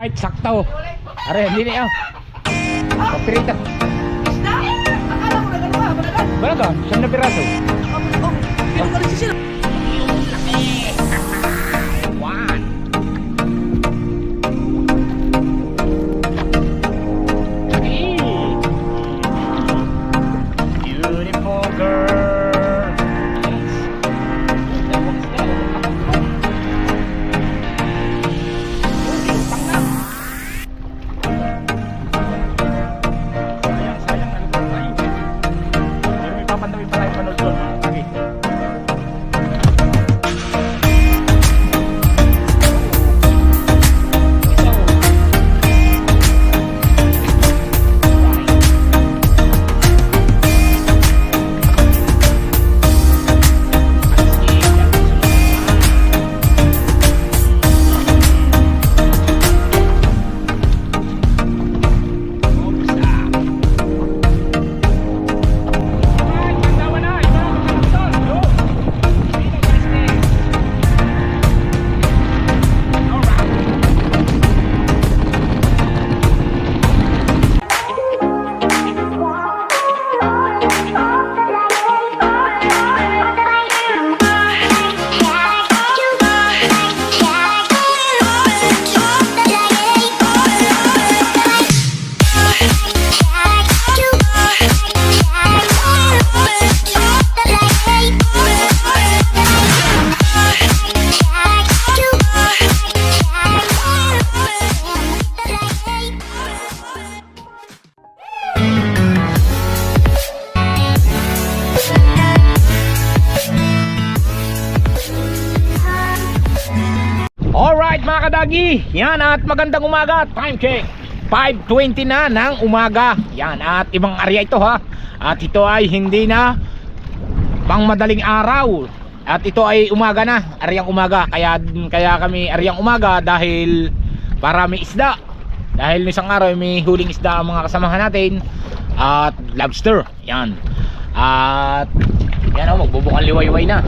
Right, sakto. Are, hindi na yun. Papirita. Akala ko na gano'n ba? Wala ka, 100 na piraso. Pero ka rin sila. One. Beautiful girl. Sayang, ano ba tayo? Pero may papandawin pa tayo panood doon. Okay. Alright mga kadagi, yan at magandang umaga. Time check 5:20 na ng umaga. Yan at ibang area ito ha. At ito ay hindi na pang madaling araw. At ito ay umaga na, aryang umaga. Kaya kami aryang umaga dahil para may isda. Dahil isang araw may huling isda ang mga kasamahan natin. At lobster, yan. At yan o, magbubukang liwayway na.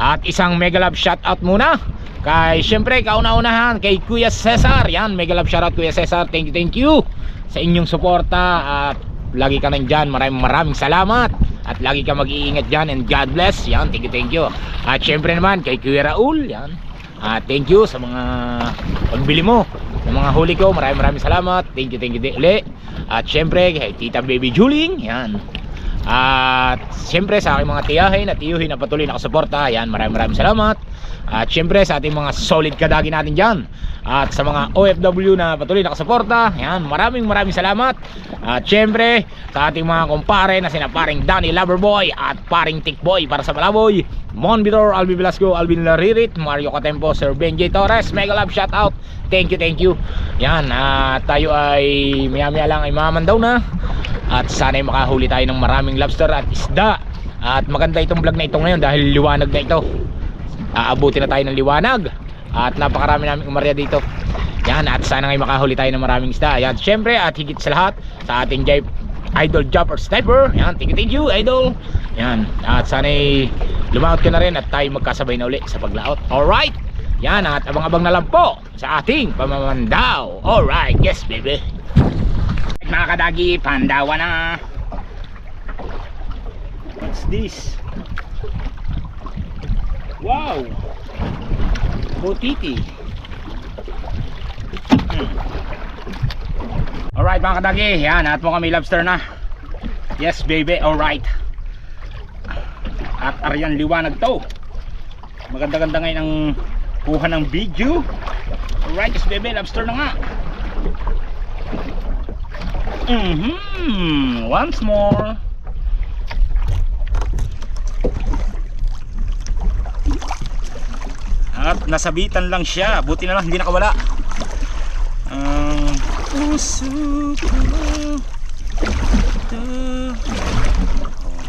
At isang mega love shoutout muna kay syempre kauna-unahan kay Kuya Cesar. Yan, mega love shoutout Kuya Cesar. Thank you sa inyong suporta. At lagi ka nandyan, maraming salamat. At lagi ka mag-iingat dyan and God bless. Yan, thank you. At syempre naman kay Kuya Raul. Yan, thank you sa mga pagbili mo ng mga huli ko. Maraming salamat. Thank you uli. At syempre kay Tita Baby Juling. Yan. At syempre sa aking mga tiyahin at tiyuhin na patuloy nakasuporta. Yan, maraming salamat. At syempre sa ating mga solid kadagi natin dyan. At sa mga OFW na patuloy nakasuporta. Yan, maraming salamat. At syempre sa ating mga kumpare na sina paring Danny Loverboy at paring Tikboy para sa Malaboy, Mon Vitor, Alvin Velasco, Alvin Laririt, Mario Catempo, Sir Benji Torres. Mega love shoutout. Thank you. Yan, tayo ay maya lang ay mamandaw na. At sana ay makahuli tayo ng maraming lobster at isda. At maganda itong vlog na ito ngayon dahil liwanag na ito. Aabuti na tayo ng liwanag. At napakarami naming umarya dito. Yan, at sana ay makahuli tayo ng maraming isda. Yan, syempre at higit sa lahat sa ating idol Jumper Sniper. Yan, thank you idol. Yan, at sana ay lumaot ka na rin at tayo magkasabay na uli sa paglaot. Alright. Yan, at abang-abang na lang po sa ating pamamandaw. Alright, yes baby. Mga kadagi, pandawa na. What's this? Wow, botiti. Alright mga kadagi, yan at mo kami lobster na. Yes baby, alright. At aryan liwanag to. Maganda-ganda ngayon ang kuha ng video. Alright, yes baby, lobster na nga. Once more. At nasabitan lang siya. Buti na lang hindi nakawala.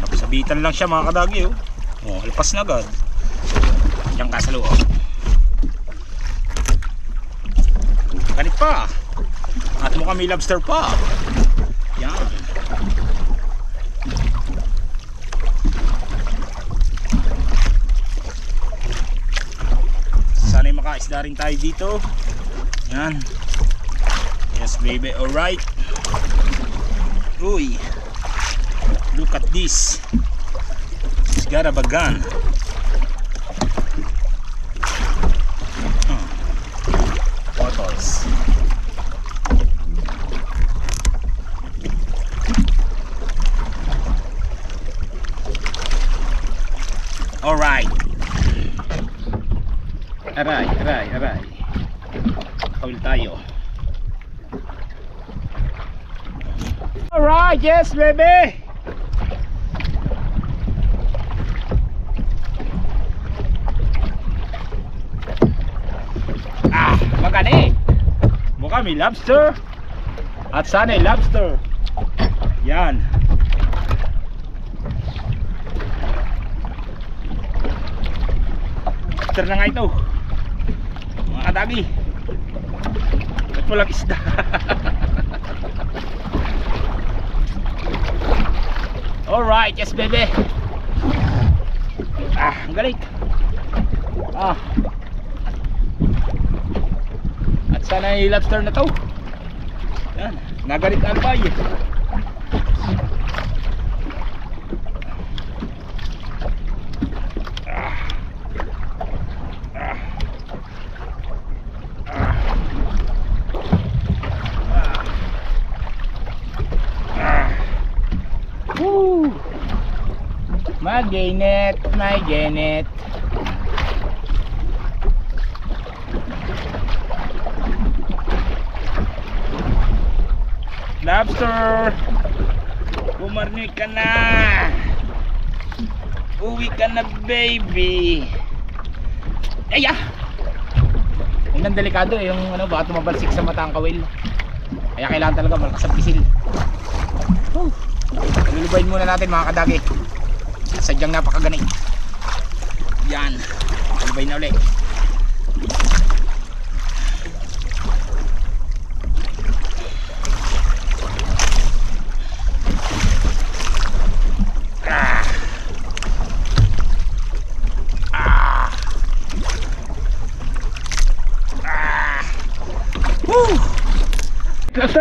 Nasabitan lang siya mga kadagi. Alpas na agad. Diyan ka sa loob. Ganit pa. At mukhang may lobster pa. Yan. Sana'y makaisda rin tayo dito. Yan. Yes, baby. All right. Uy. Look at this. It's got a bagan. Bottles. All right. Aray. Kawil tayo. Alright, yes baby. Magani. Mukha may lobster. At sana ay lobster. Yan. Lobster na nga ito. Mga kadagi. Ba't walang isda? Alright, yes baby. Ang galit. At sana yung lobster na to. Yan, nagalit ang bay. Maginit. Lobster, bumarni ka na. Uwi ka na baby. Aya. Ang delikado yung baka tumabalsik sa mata ang kawil. Kaya kailangan talaga malakas ang pisil. Lulubayin muna natin mga kadagi. Sadyang napakaganay. Yan. Lulubayin na ulit.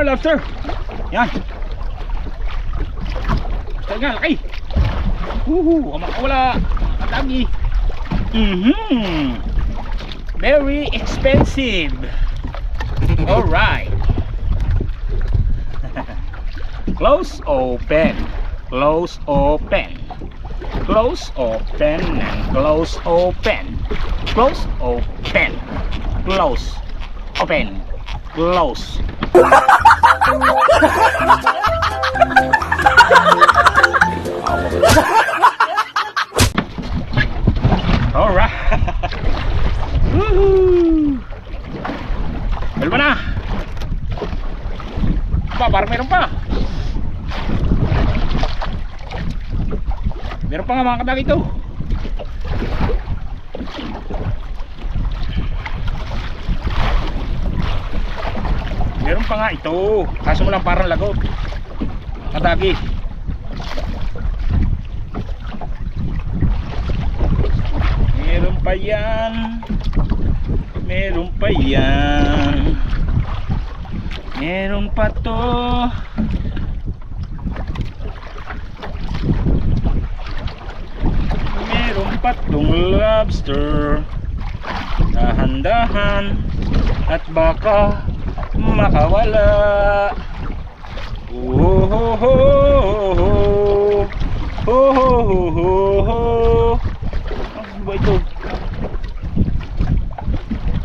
Lobster. Yan. Lobster nga, laki. Kamakawala. Katagi. Very expensive. Alright. Close open. Close open. Close open and close open. Close open. Close open. Close. Alright. Woohoo. Meron na. Parang meron pa. Meron pa nga mga kadagi ito. Meron pa nga ito. Kaso mo lang parang lagot. Kadagi. Meron pa yan. Meron pa yan. Meron pa to. Meron pa tong lobster. Dahan-dahan. At baka makawala. Ano ba ito?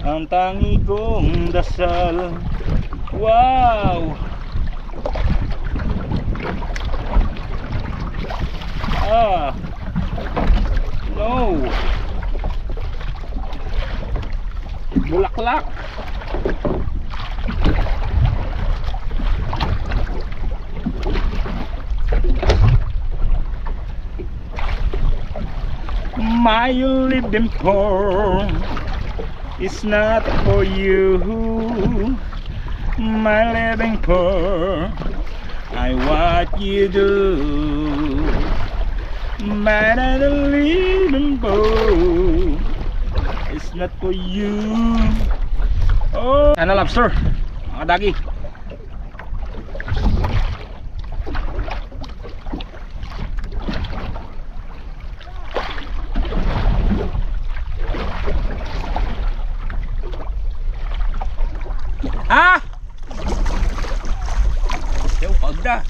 Ang tangi kong dasal. Wow. No. Bulaklak. My living for is not for you. My living for I what you do. My living for is not for you. Oh, ano lobster? Mga dagi. Ha? Yo, pagda.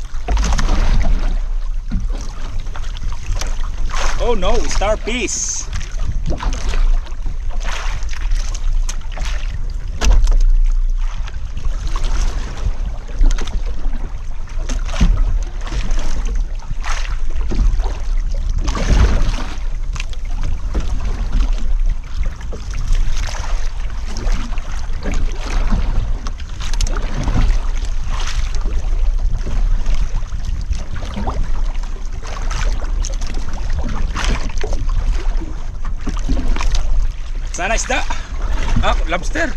Oh no, starfish. Sana isda. Ah, lobster.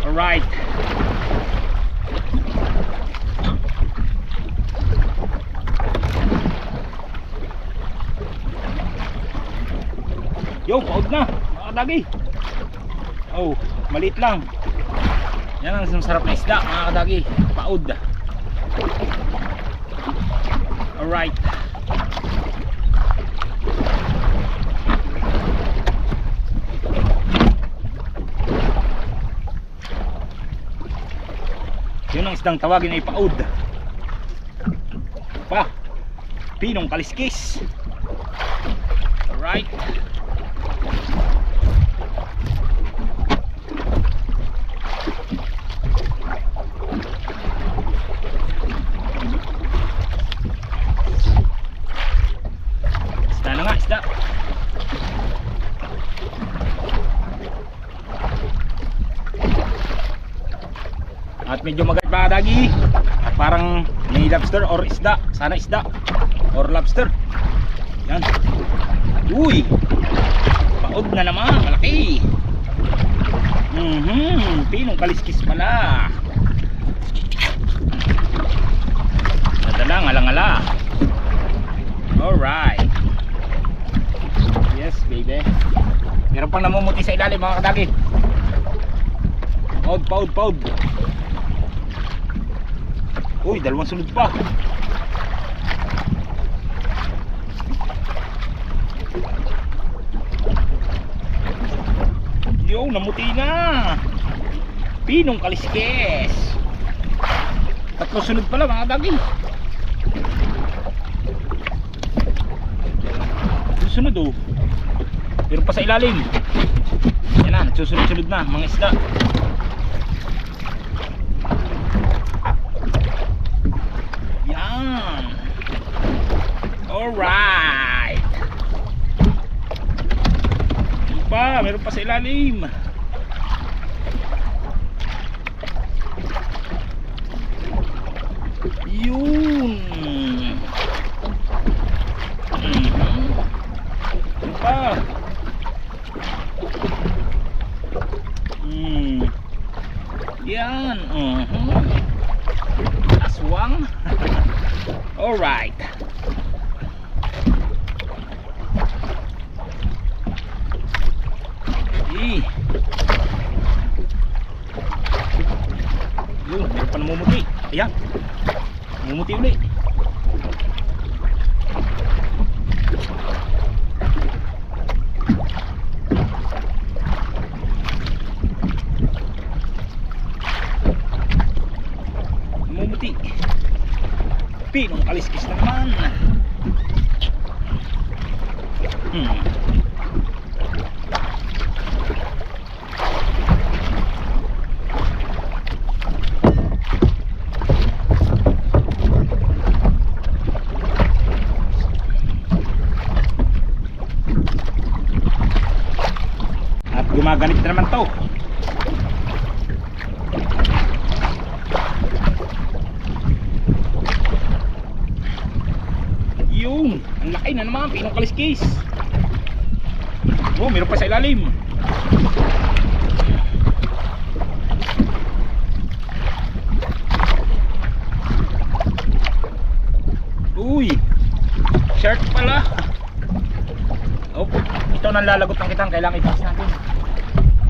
All right. Yo, paud na, mga kadagi. Oh, maliit lang. Yan ang masarap na isda, mga kadagi. Paud. Alright. Yun ang isdang tawagin ay paud. Pa, pinong kaliskis. Alright. Isda. At medyo magat pa dagi. Parang may lobster or isda. Sana isda or lobster. Yan. Uy. Paod na naman, malaki. Pinong kaliskis pala. Nadala, ngala-ngala. Alright. Yes, baby. Meron pang namumuti sa ilalim, mga kadagi. Paud, paud, paud. Uy, dalawang sunod pa. Yo, namuti na. Pinong kaliskis. Tatlo sunod pala, mga kadagi. Sunod oh. Pero pa sa ilalim. Yan na, nagsusunod-sunod na mga isda. Yan. Alright. Meron pa sa ilalim. Yun. Pa. Yan. Aswang. Alright. Yun, meron pa namumuti. Ayan. Namumuti ulit. Pinong kaliskis na naman. At gumaganit na naman to. Yung, ang laki na naman, pinong kaliskis. Oh, meron pa sa ilalim. Uy, shark pala. nang lalagot ng kitang, kailangan itaas natin.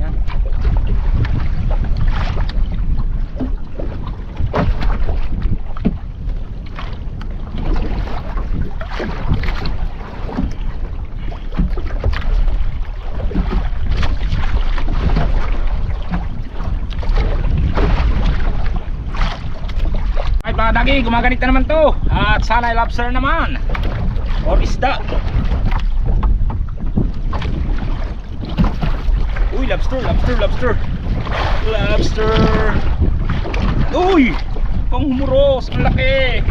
Yan. Alright mga dagi, gumaganit na naman to. At sana ay lobster naman or isda. Uy, lobster, lobster, lobster. Lobster. Uy, pang humuros, ang laki.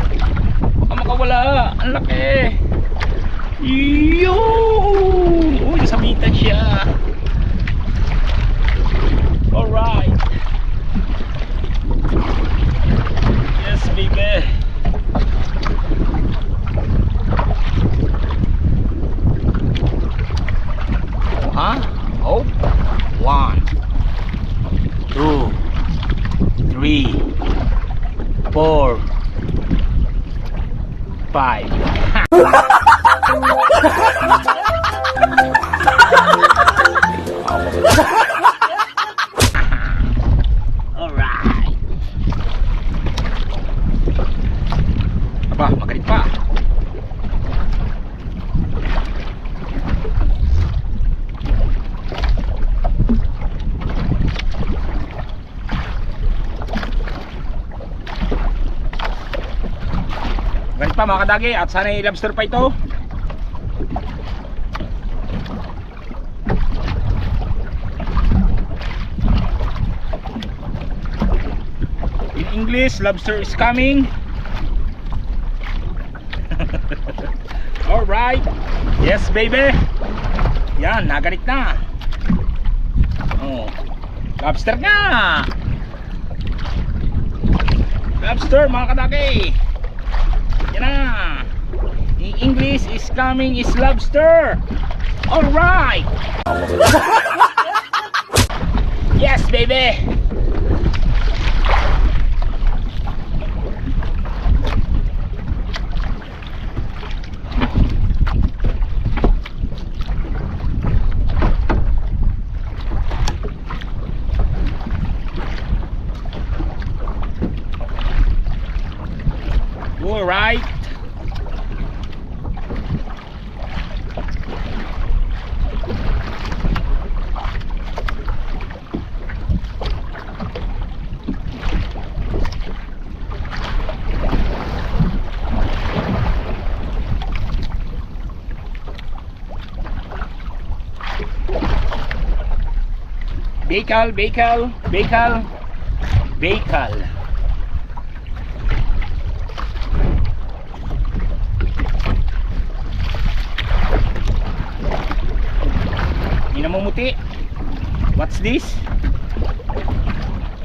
Baka makawala, ang laki. Yun. Uy, nasabitan siya. Alright. Yes, baby. Huh? Oh. 1 2 3 4 5. Alright. Aba, magalit pa. Ganit pa mga kadagi, at sana yung lobster pa ito. In English, lobster is coming. Alright. Yes baby. Yan, naganit na. Oh, lobster nga. Lobster mga kadagi. Yan na. In English is coming is lobster. Alright. Yes baby. Alright. Bakal, bakal, bakal, bakal. Namumuti. What's this?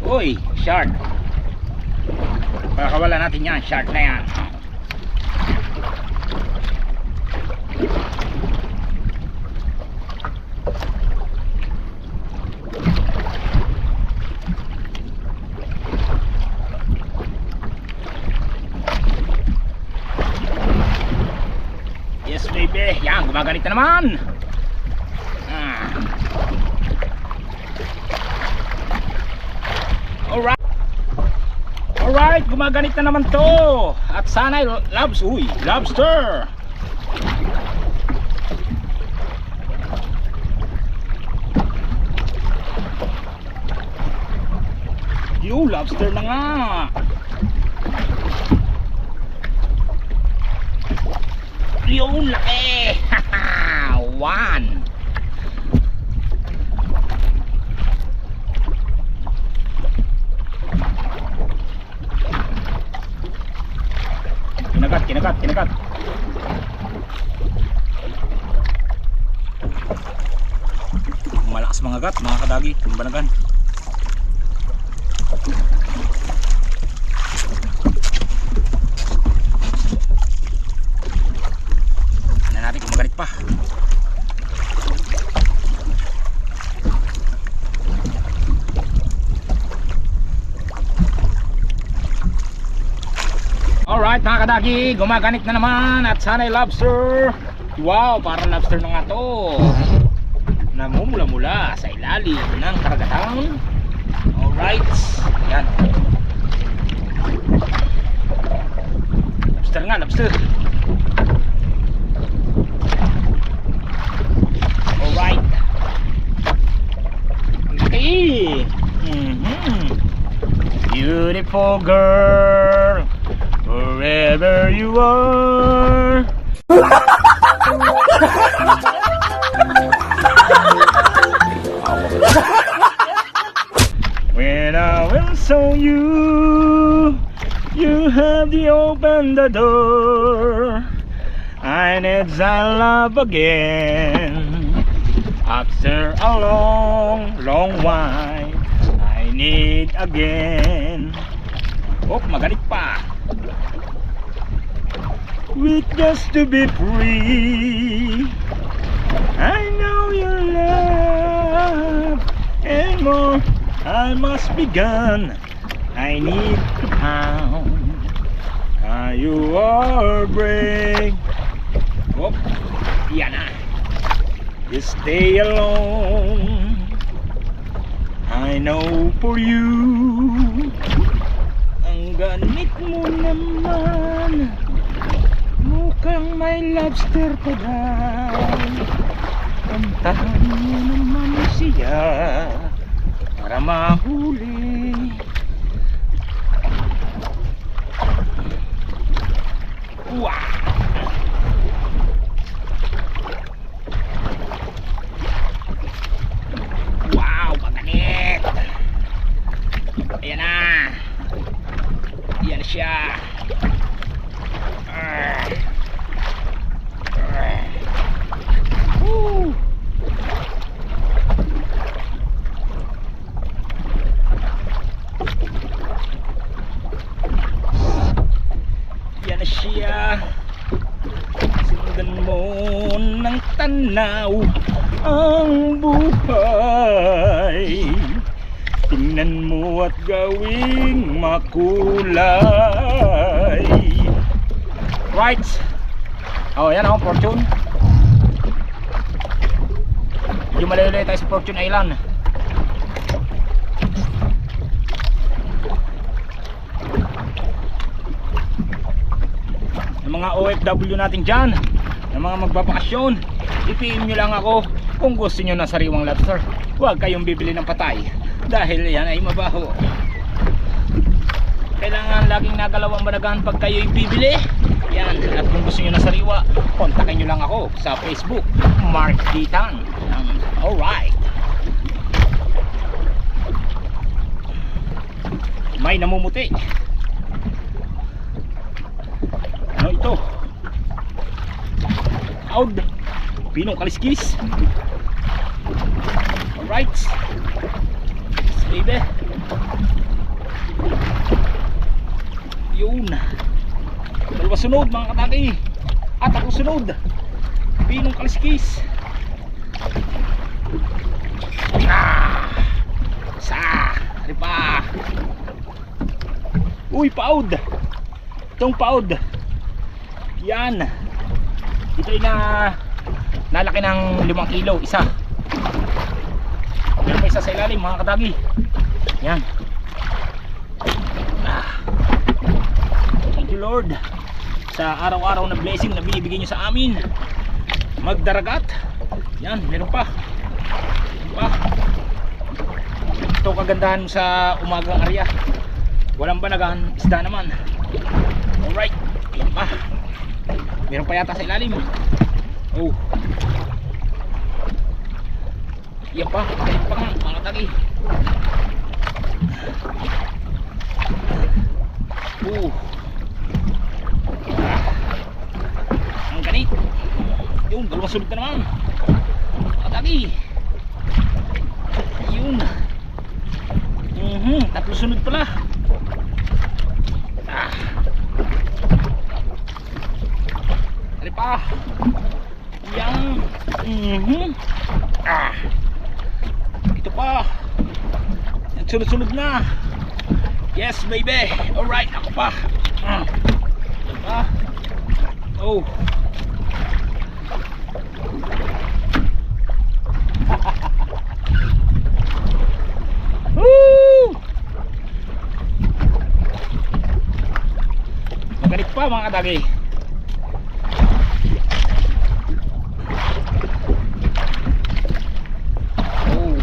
Uy, shark. Pakawala natin yan, shark na yan. Yes baby, yan, gumaganit na naman. Alright. Alright, gumaganit na naman to. At sana lobster. Yung lobster na nga. Yung laki. One. Kinagat. Malakas mga gat, mga kadagi, kumbanagan. Tignan natin kung magalit pa. Alright mga kadagi, gumaganit na naman at sana'y lobster. Wow, parang lobster na nga to. namumula-mula sa ilalim ng karagatan. Alright, yan. Lobster nga, lobster. Alright. Okay. Beautiful girl, wherever you are. When I will saw you, you have to open the door. I need thy love again. After a long, long while, I need again. Oh, magalit pa. With just to be free. I know your love and more. I must be gone. I need to pound. You are brave. Oh, yan na. You stay alone. I know for you. Ang ganit mo naman, mukhang may lobster pa daw. Kantahan mo naman siya para mahuli. Wow! Wow, maganit! Ayan na! Ayan siya! Woo! Yan na siya. Sundan mo ng tanaw ang buhay. Tingnan mo at gawing makulay. Right. Oh, yan ako, Fortune. Yung malayo-layo tayo sa Fortune Island. Yung mga OFW natin dyan, yung mga magbabakasyon, i-PM nyo lang ako kung gusto nyo ng sariwang lobster. Huwag kayong bibili ng patay dahil yan ay mabaho. Kailangan laging nagalaw ang banagan pag kayo'y bibili. Yan, at kung gusto nyo ng sariwa, kontakin nyo lang ako sa Facebook, Mark Ditan. Alright. May namumuti. Ano ito? Aud, pinong kaliskis. Alright. Baby. Yun. Dalawa sunod mga kataki. At ako sunod. Pinong kaliskis. Sa ripa. Uy, paud. Itong paud. Yan. Ito ay nalaki ng 5 kilo isa. Meron pa isa sa ilalim mga katagi. Yan. Thank you Lord sa araw-araw na blessing na binibigay nyo sa amin. Magdaragat. Yan, meron pa. Ito kagandahan sa umagang area. Walang banagan, isda naman. Alright, yan pa. Meron pa yata sa ilalim. Oh. Yan pa, galit pa nga mga tagi. Ang ganit. Yung dalawang sunod na naman mga tagi. Yun. Tatlo sunod pala. Ano pa? Yang. Ito pa. Sunod-sunod na. Yes baby. Alright, ako pa. Oh. mga kadagi. Oh,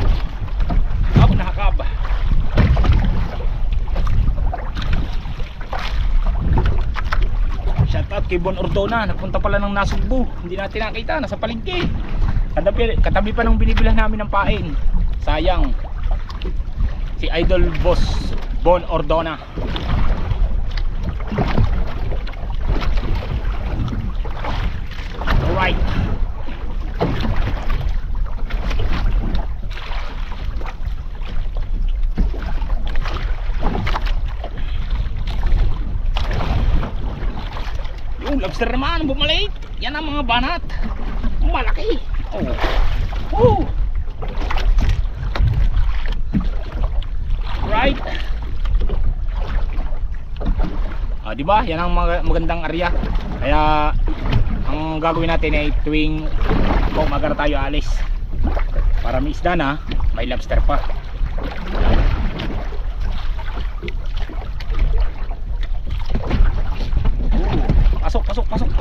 ako nakakab. Shout out kay Bon Ordona, nagpunta pala ng Nasugbu, hindi natin nakita, nasa palengke. Katabi pa ng binibilan namin ng pain. Sayang. Si Idol Boss Bon Ordona. Alright. Yung lobster naman bumalik. Yan ang mga banat. Malaki. Oh. Right. Di ba? Yan ang magandang area. Kaya ang gagawin natin ay tuwing umaga na tayo alis. Para may isda na, may lobster pa. Pasok.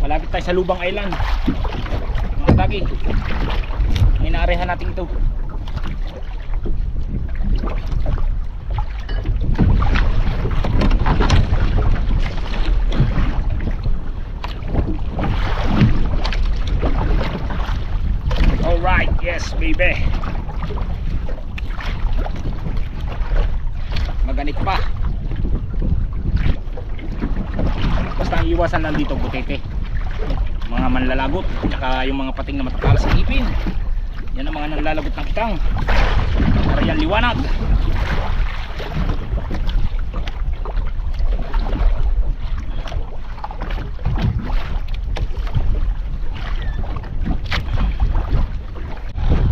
Malapit tayo sa Lubang Island. Mga tagi, inaarehan natin ito. Alright, yes baby. Maganit pa. Basta ang iwasan lang dito butete, mga manlalagot, tsaka yung mga pating na matatalas sa ngipin. Yan ang mga nanlalagot ng kitang. Areal liwanag.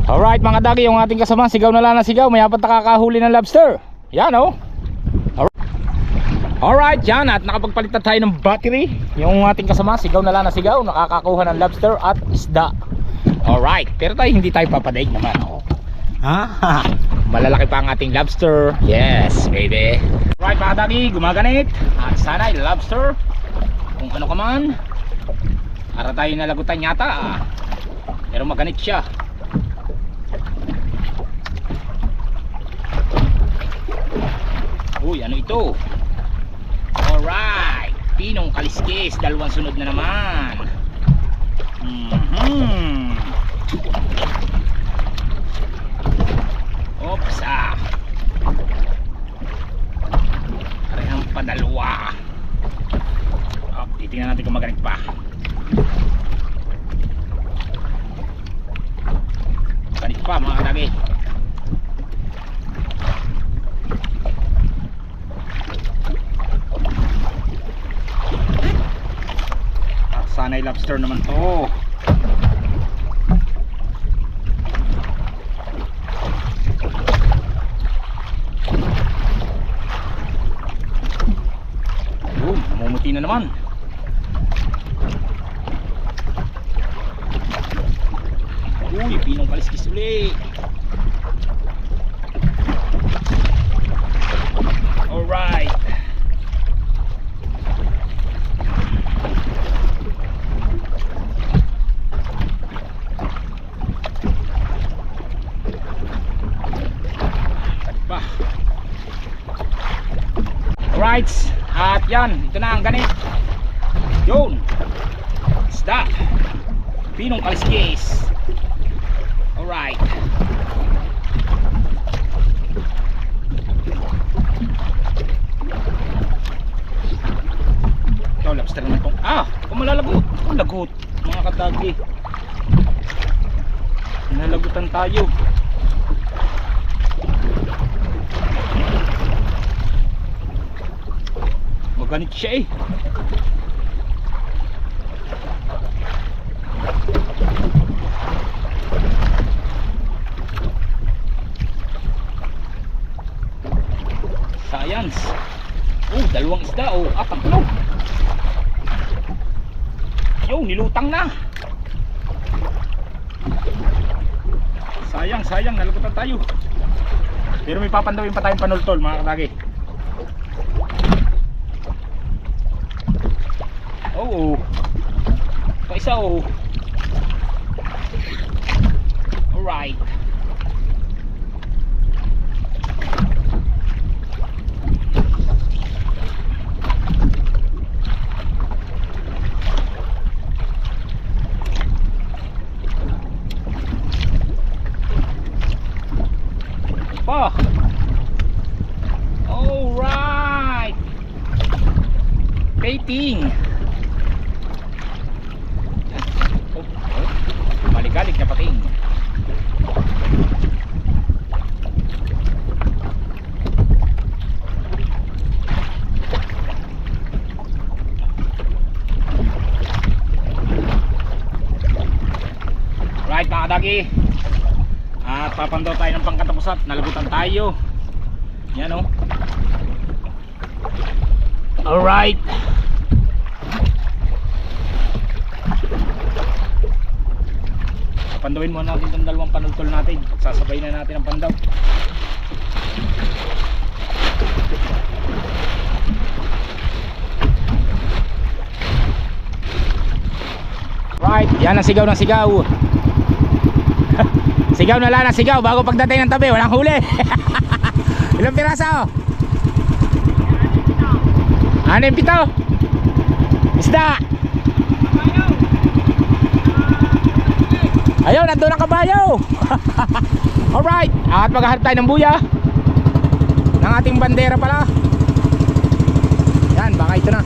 Alright mga dagi, yung ating kasama sigaw na lang na sigaw, may apat nakakahuli ng lobster. Yan oh. Alright, yan, at nakapagpalit na tayo ng battery. Yung ating kasama sigaw na lang na sigaw, nakakakuha ng lobster at isda. Alright, pero tayo hindi tayo papadaig naman oh. Malalaki pa ang ating lobster. Yes baby. Alright mga dagi, gumaganit. At sana ay lobster, kung ano ka man. Para tayo nalagutan yata pero maganit siya. Uy, ano ito? Alright, pinong kaliskis, dalawang sunod na naman. Oops, parehang padalwa. Titingnan natin kung magaling pa. Magaling pa mga kadagi. Sana'y lobster naman to. Yun, namumuti na naman. Uy, pinong kaliskis ulit. Alright. Alright, at yan, ito na ang ganit. Yun, isda, pinong kaliskis. Alright. Ito, lobster naman itong, kung malalagot, lagot, mga kadagi. Nalagutan tayo. Maganit siya Science. Dalawang isda at ang Lutang na. Sayang, nalagutan tayo. Pero may papandawin pa tayong panultol mga kadagi. Oo. Paisa oh. Alright. Pa. Alright. Baiting. Balik-balik na pating. Right mga kadagi. At papandaw tayo ng pangkatapos at nalagutan tayo. Yan o. Alright. Pandawin muna natin itong dalawang panultol natin. Sasabay na natin ang pandaw. Right, yan ang sigaw ng sigaw. Sigaw na lang ng sigaw bago pagdating ng tabi, walang huli. Ilang piraso? 6 pito. Isda. Ayun, nandun ang kabayo. Alright, at maghahanap tayo ng buya ng ating bandera pala. Yan, baka ito na.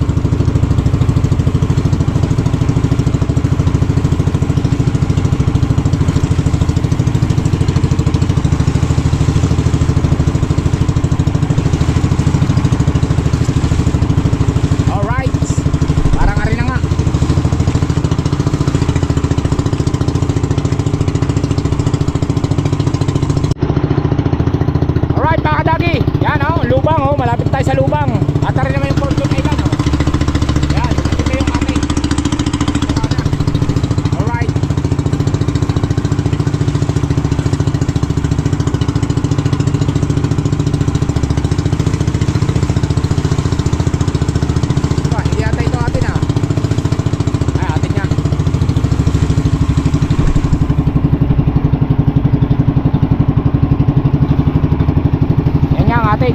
Malapit tayo sa lubang. At rin naman yung Fortune Island oh. Yan, ito yung ating alright. Hindi yata ito atin ah. Ay, atin niya. Yan nga ang atin.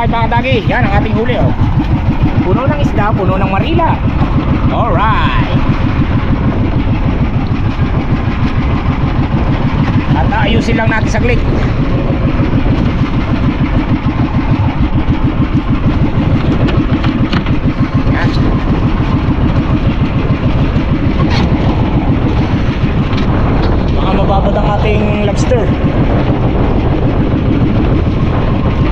Alright mga kadagi, yan ang ating huli oh. Puno ng isda, puno ng marila. Alright. At ayusin lang natin saglit. Yan. Baka mababad ang ating lobster.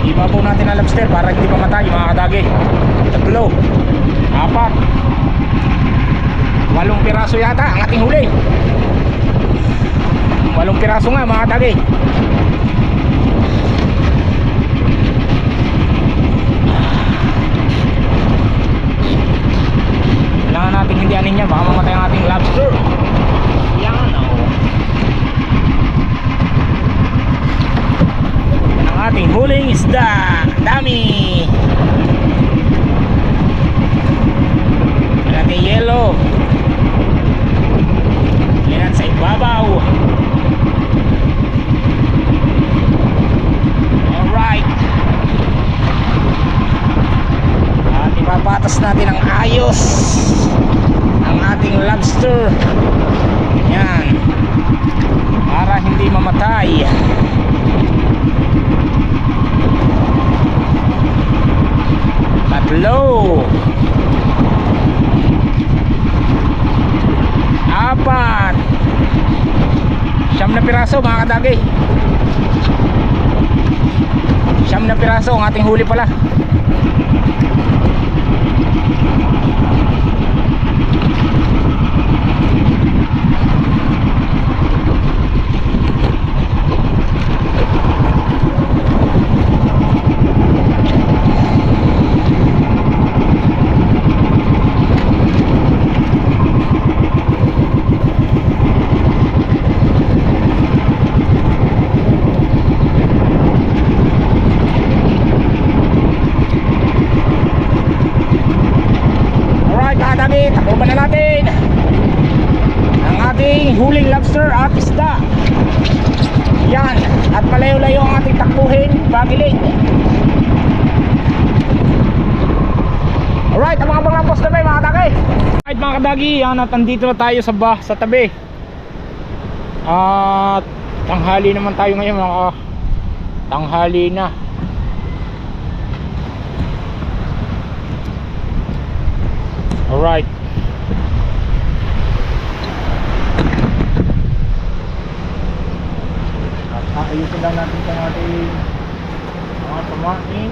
Iba po natin ang lobster para hindi mamatay mga kadagi. 3, 4, 8 piraso yata ang ating huli. 8 piraso nga mga kadagi. Kailangan natin hindi anin yan, baka mamatay ang ating lobster. Yan oh. Yan ang ating huling isda. Dami. Yan ating yellow. Yan sa ibabaw. Alright. At ipapatas natin ang ayos ang ating lobster. Yan. Para hindi mamatay. Tatlo. 4. 9 na piraso mga kadagi. 9 na piraso ang ating huli pala. Takbuhan na natin ang ating huling lobster at isda. Yan. At malayo-layo ang ating takbuhin pagilid. Alright, abang-abang lang po sa tabi mga kadagi. Alright mga kadagi, yan, at nandito na tayo sa tabi. At tanghali naman tayo ngayon mga tanghali na. Alright. At ayusin lang natin itong ating mga pamain.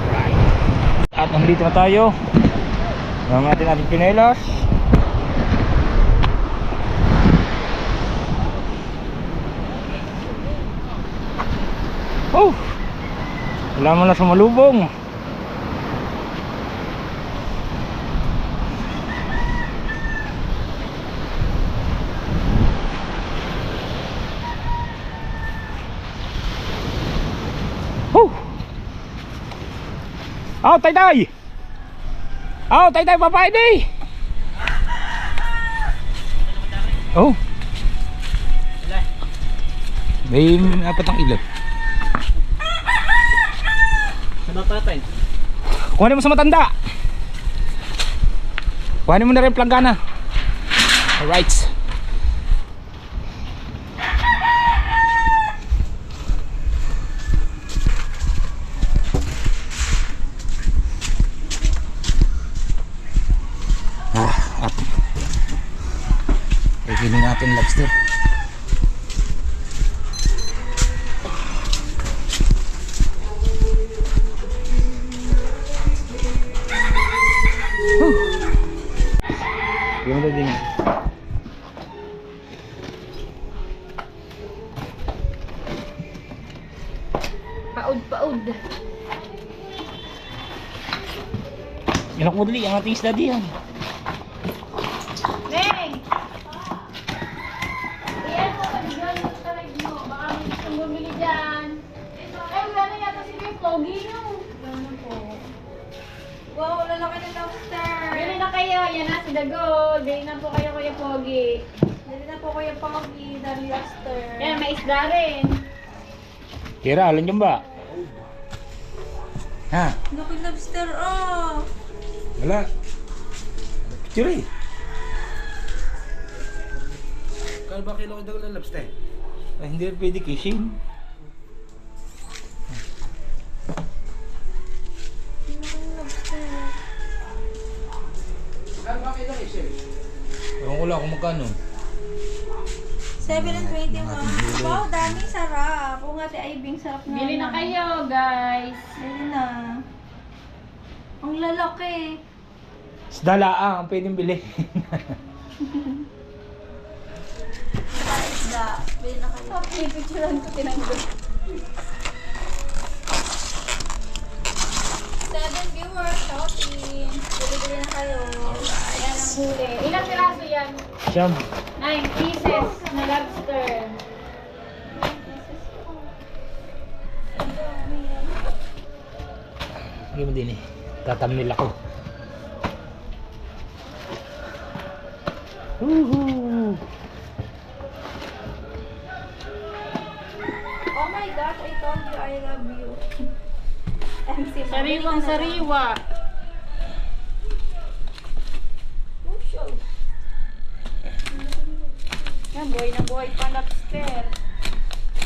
Alright. At nandito na tayo. Gawin natin ating pinelas. Oh, wala mo na sumalubong. Oh, tay-tay. Tay-tay, papay di. Oh, may apat ang ilaw. Kuhanin mo sa matanda. Kuhanin mo na rin planggana. Alright. At ikinin natin lobster. Gimana din? Paud. Ilok mo dali ang ating isda diyan. Neng! Iyan po, pabigyan mo sa talag mo. Baka may gusto bumili dyan. Ay, wala na yata si Kuya Pogi, no? Wala na po. Wow, lalaki ng lobster. Bili na kayo. Yan na si Dagol. Bili na po kayo, Kuya Pogi. Bili na po Kuya Pogi. Dami lobster. Yan, may isda rin. Kira, alin yung ba? Ha? Laki lobster, oh. Wala. Picture eh. Kaya ba kilo daw ng lobster? Ay, hindi pwede kissing. Kaya ba kilo isip? Ewan ko lang kung magkano. 7.21. Wow, dami sarap. Oo nga, Ibing, sarap nga. Bili na kayo, guys. Bili na. Ang lalaki. Isda laang ang pwedeng bili. Isda. Bili na kayo. Okay, picturean ko tinanggol. 7 viewers, shopping. Bili na kayo. Ayan ang huli. Ilang piraso yan? Siyam. 9 pieces na lobster. Hindi mo din eh. Tatamnil ako. Woohoo! Oh my gosh, I told you I love you. MC, sariwang sariwa. Oh, show. Yan, buhay na buhay pa lobster.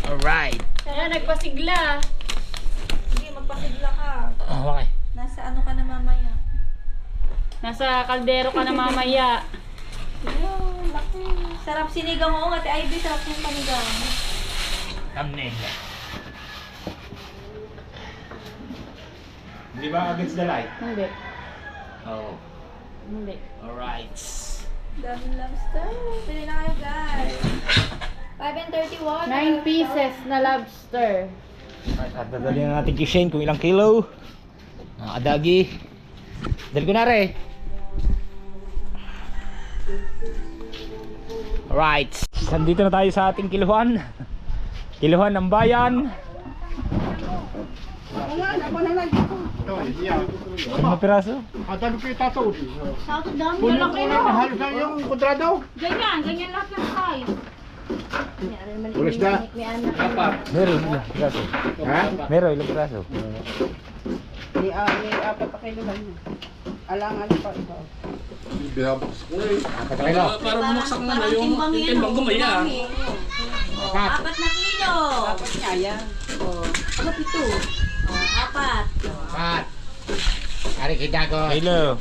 Alright. Yan, nagpasigla. Hindi, magpasigla ka. Oh, okay. Nasa ano ka na mamaya? Nasa kaldero ka na mamaya. Ayun, laki. Sarap sinigang mo, Ate Ivy, sarap yung panigang. Thumbnail. Di ba against the light? Hindi. Oh. Hindi. Alright. Dami lobster. Pili na kayo, guys. 5.31. 9 pieces na lobster. At dadali na natin kay Shane kung ilang kilo. Adagi. Dali ko na rin. Alright. Nandito na tayo sa ating kiluhan. Kiluhan ng bayan. Ano piraso? Dami ko yung tataw. Sa dami Puno na ko laki na na. halos na yung kontrado. Ganyan lahat ng size. Ulis na. Meron ilang piraso. Ha? Meron ilang piraso. May apat pa kilo lang yun. Alangan pa ito. Binabas ko na eh. Para bumagsak na na yung timbang gumaya. Apat na kilo. Apat niya yan. Ano pito? Apat. Pat. Ari kita ko. Kilo.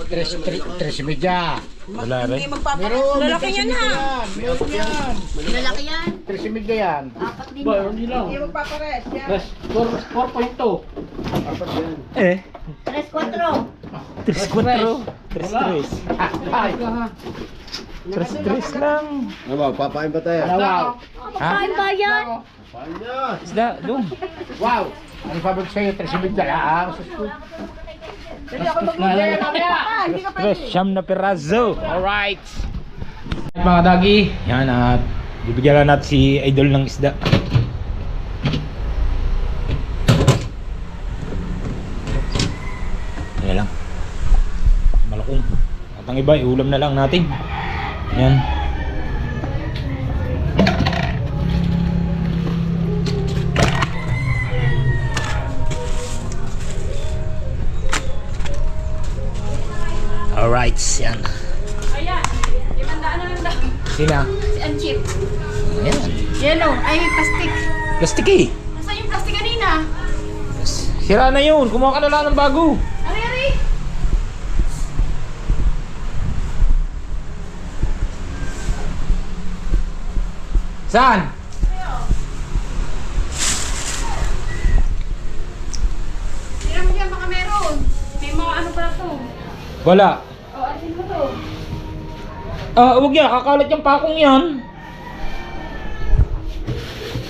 Tres media. Wala rin. Meron. Lalaki yan ha. Meron yan. Lalaki yan. Tres media yan. Apat din. Hindi lang. Hindi magpapares. Yan. 4.2. Apat yan. Eh. 3-4. 3-4. 3-3. Ay. 3-3 lang. Ano, papain ba tayo? Ha? Kain ba yan? Papain yan. Isda, doon. Wow. Ano sabi ko sa'yo? Tres media lang. Hindi ako mag-ibig. Hindi ka pwede. Siyam na piraso. Alright. Mga dagi, yan at bibigyan na natin si Idol ng isda. Yan lang. Malakong. At ang iba, iulam na lang natin. Yan. Alright, yan. Ayan. 500 na lang daw. Sina? Si Anchip. Ayan. Yellow. Ay, plastic. Plastic eh. Nasaan yung plastic kanina? Sira na yun. Kumuha ka na lang ng bago. Ari. Saan? Tira mo dyan, baka meron. May mga ano pala to. Wala. O, asin mo to. Huwag yan. Kakalat yung pakong yan.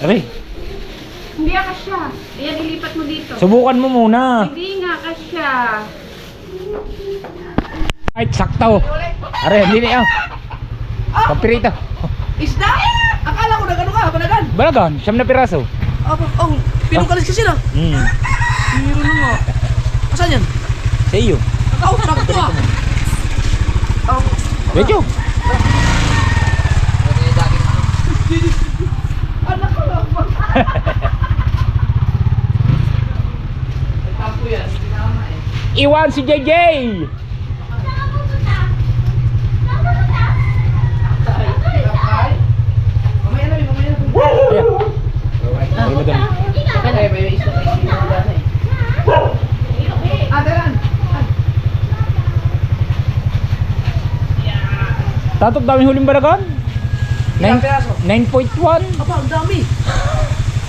Aray. Hindi kasya. Ayan, ilipat mo dito. Subukan mo muna. Hindi nga kasya. Ay, sakto. Aray, hindi na yan. Papirito. Isda? Akala ko nagano ka, banagan. Balagan, siyam na piraso. Pinukalis kasi na. Hmm. Meron na nga. Asan yan? Sa iyo. Oh, sakto ah. Medyo. Anak ko lang. Tapo yan, hindi tama eh. Iwan si JJ. Mamaya na, mamaya na. Ayan. Ay, madam. Kaya ba yung isa na yung na eh. Dalan. Tatok daming huling balagan. Ilang piraso? 9.1. Aba, ang dami.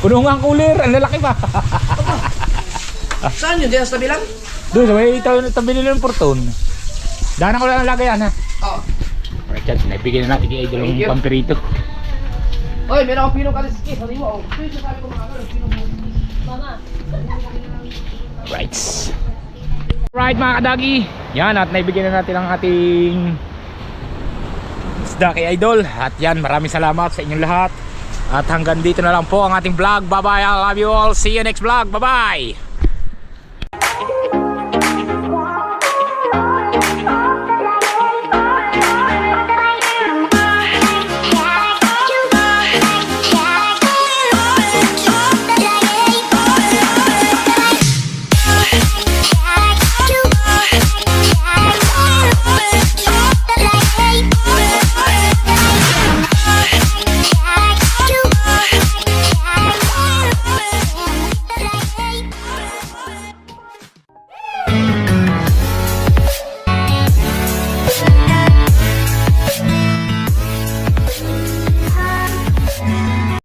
Puno nga ang cooler. Ang lalaki pa. Saan yun? Diyan sa tabi lang? Doon sa may tabi nila ng porton. Dahan ko lang ang lagayan ha. Oo. Alright, chat. Naibigay na natin kay Idol Thank you. ng pampirito. Oy, meron akong pinong kaliskis. Ano mo? Ito yung sasabi ko mga ano, pinong Right. Right mga kadagi. Yan at naibigyan na natin ang ating isda kay Idol. At yan, maraming salamat sa inyong lahat. At hanggang dito na lang po ang ating vlog. Bye bye, I love you all. See you next vlog. Bye bye.